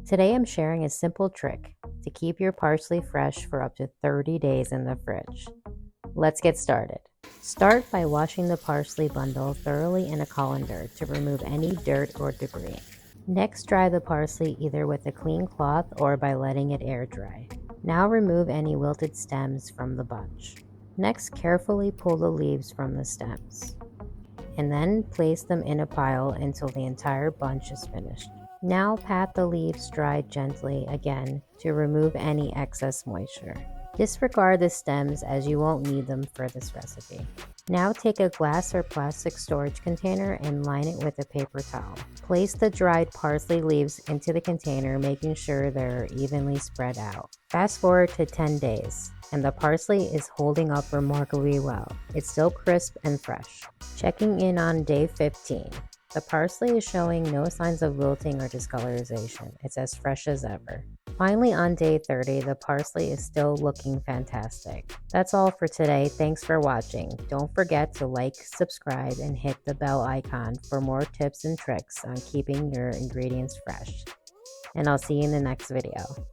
Today I'm sharing a simple trick to keep your parsley fresh for up to 30 days in the fridge. Let's get started. Start by washing the parsley bundle thoroughly in a colander to remove any dirt or debris. Next, dry the parsley either with a clean cloth or by letting it air dry. Now remove any wilted stems from the bunch. Next, carefully pull the leaves from the stems, and then place them in a pile until the entire bunch is finished. Now pat the leaves dry gently again to remove any excess moisture. Disregard the stems as you won't need them for this recipe. Now take a glass or plastic storage container and line it with a paper towel. Place the dried parsley leaves into the container, making sure they're evenly spread out. Fast forward to 10 days, and the parsley is holding up remarkably well. It's still crisp and fresh. Checking in on day 15. The parsley is showing no signs of wilting or discolorization. It's as fresh as ever. Finally, on day 30, the parsley is still looking fantastic. That's all for today. Thanks for watching. Don't forget to like, subscribe, and hit the bell icon for more tips and tricks on keeping your ingredients fresh. And I'll see you in the next video.